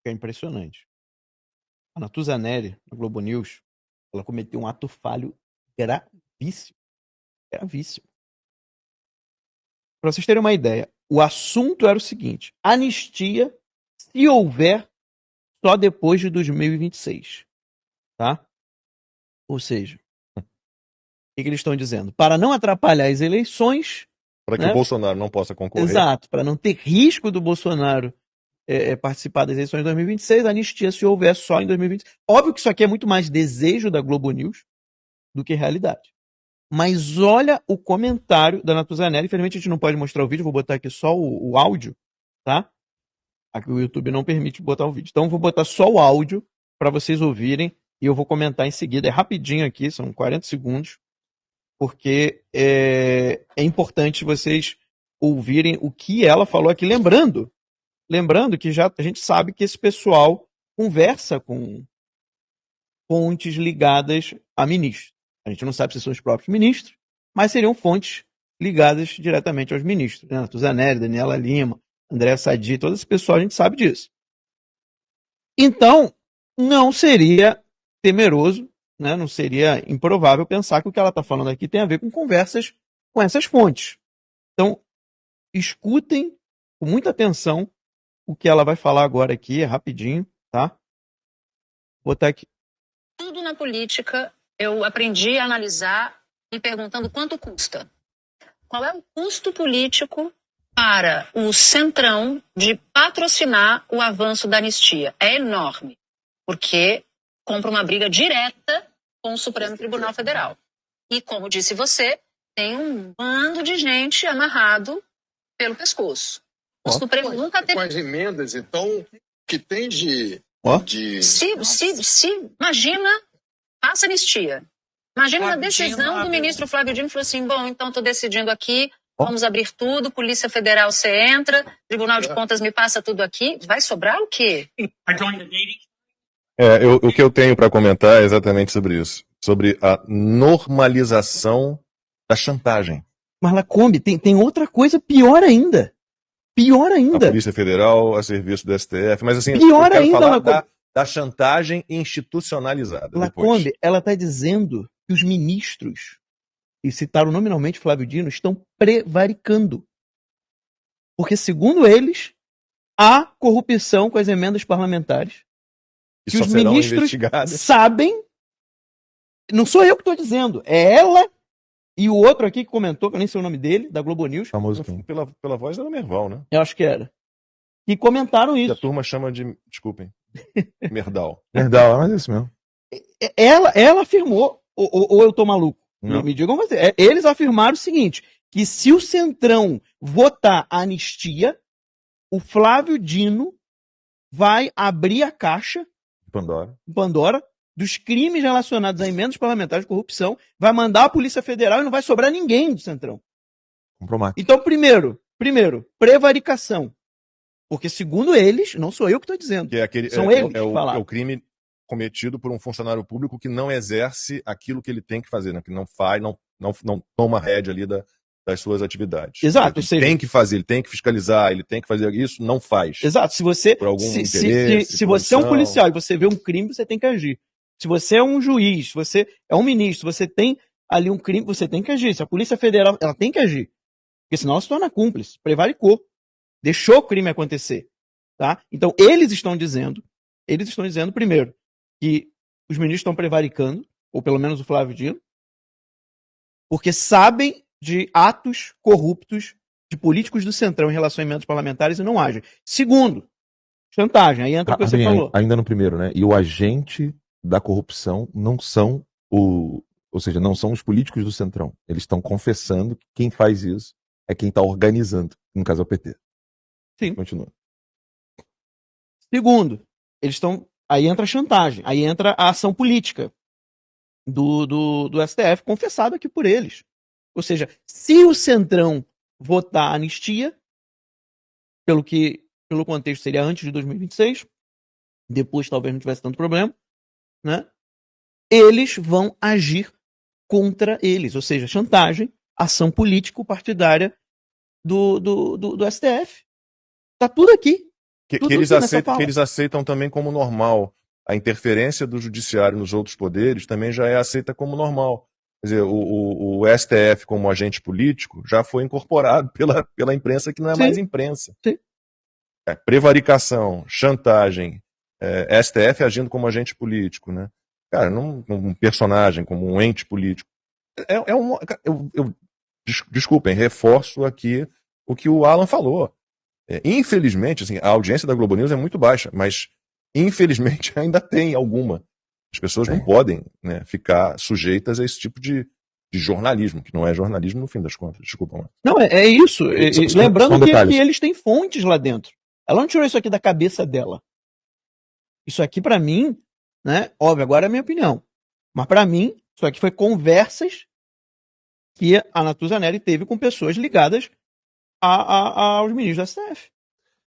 que é impressionante. A Natuza Neri, na Globo News, ela cometeu um ato falho gravíssimo. Gravíssimo. Para vocês terem uma ideia, o assunto era o seguinte: anistia, se houver, só depois de 2026. Tá? Ou seja, o que eles estão dizendo? Para não atrapalhar as eleições. Para que né? o Bolsonaro não possa concorrer. Exato, para não ter risco do Bolsonaro participar das eleições de 2026, a anistia, se houver, só em 2026. Óbvio que isso aqui é muito mais desejo da Globo News do que realidade. Mas olha o comentário da Natuza Neri. Infelizmente a gente não pode mostrar o vídeo, vou botar aqui só o áudio, tá? Aqui o YouTube não permite botar o vídeo. Então vou botar só o áudio para vocês ouvirem e eu vou comentar em seguida. É rapidinho aqui, são 40 segundos, porque é importante vocês ouvirem o que ela falou aqui. Lembrando que já a gente sabe que esse pessoal conversa com fontes ligadas a ministros. A gente não sabe se são os próprios ministros, mas seriam fontes ligadas diretamente aos ministros. Né? Natuza Neri, Daniela Lima, André Sadi, todo esse pessoal, a gente sabe disso. Então, não seria temeroso, né? Não seria improvável pensar que o que ela está falando aqui tem a ver com conversas com essas fontes. Então, escutem com muita atenção o que ela vai falar agora aqui, é rapidinho, tá? Vou botar aqui. Tudo na política eu aprendi a analisar me perguntando quanto custa. Qual é o custo político para o Centrão de patrocinar o avanço da anistia? É enorme, porque compra uma briga direta com o Supremo Tribunal Federal. E, como disse você, tem um bando de gente amarrado pelo pescoço. O Supremo nunca teve... Com as emendas, então, que tem de... Imagina, passa anistia. Imagina a decisão do ministro Flávio Dino, falou assim, bom, então estou decidindo aqui, vamos abrir tudo, Polícia Federal você entra, Tribunal de Contas me passa tudo aqui, vai sobrar o quê? O que eu tenho para comentar é exatamente sobre isso. Sobre a normalização da chantagem. Mas, Lacombe, tem outra coisa pior ainda. Pior ainda. A Polícia Federal, a serviço do STF, mas assim, pior eu quero ainda, falar da chantagem institucionalizada. Lacombe, ela está dizendo que os ministros, e citaram nominalmente Flávio Dino, estão prevaricando. Porque, segundo eles, há corrupção com as emendas parlamentares. E que só os serão ministros investigadas. sabem. Não sou eu que estou dizendo, é ela e o outro aqui que comentou, que eu nem sei o nome dele, da Globo News. Famoso pela voz era Merval, né? Eu acho que era. E comentaram isso. E a turma chama de, desculpem, Merdal. Merdal, mas é isso mesmo. Ela afirmou, ou eu tô maluco? Não. Me digam vocês. Eles afirmaram o seguinte, que se o Centrão votar a anistia, o Flávio Dino vai abrir a caixa Pandora dos crimes relacionados a emendas parlamentares de corrupção, vai mandar a Polícia Federal e não vai sobrar ninguém do Centrão. Compromate. Então, primeiro, prevaricação. Porque, segundo eles, não sou eu que estou dizendo. Que é aquele, são eles que é falaram. o crime cometido por um funcionário público que não exerce aquilo que ele tem que fazer, né? Que não faz, não toma rédea ali das suas atividades. Exato. Ele tem que fazer, ele tem que fiscalizar, ele tem que fazer isso, não faz. Exato. Se você, por algum interesse, se você é um policial e você vê um crime, você tem que agir. Se você é um juiz, se você é um ministro, você tem ali um crime, você tem que agir. Se a Polícia Federal, ela tem que agir. Porque senão ela se torna cúmplice, prevaricou. Deixou o crime acontecer. Tá? Então, eles estão dizendo, primeiro, que os ministros estão prevaricando, ou pelo menos o Flávio Dino, porque sabem de atos corruptos de políticos do Centrão em relação a emendas parlamentares e não agem. Segundo, chantagem. Aí entra o que você falou. Ainda no primeiro, né? E o agente da corrupção não são ou seja, não são os políticos do Centrão. Eles estão confessando que quem faz isso é quem está organizando, no caso é o PT. Sim. Continua. Segundo, eles estão... Aí entra a chantagem, aí entra a ação política do STF, confessado aqui por eles. Ou seja, se o Centrão votar a anistia, pelo contexto seria antes de 2026, depois talvez não tivesse tanto problema, né? Eles vão agir contra eles, ou seja, chantagem, ação político-partidária do STF. Tá tudo aqui. que Tudo eles isso nessa aceitam, fala. que eles aceitam também como normal. A interferência do judiciário nos outros poderes também já é aceita como normal. Quer dizer, o STF como agente político já foi incorporado pela imprensa, que não é Sim. mais imprensa. Sim. Prevaricação, chantagem, STF agindo como agente político, né? Cara, não um personagem, como um ente político. Desculpem, reforço aqui o que o Alan falou. Infelizmente, assim, a audiência da Globo News é muito baixa, mas infelizmente ainda tem alguma. As pessoas não podem, né, ficar sujeitas a esse tipo de jornalismo, que não é jornalismo no fim das contas. Desculpa, mano. Não, é isso. Lembrando são que detalhes. eles têm fontes lá dentro. Ela não tirou isso aqui da cabeça dela. Isso aqui, pra mim, né? Óbvio, agora é a minha opinião. Mas pra mim, isso aqui foi conversas que a Natuzaneri teve com pessoas ligadas aos ministros da STF.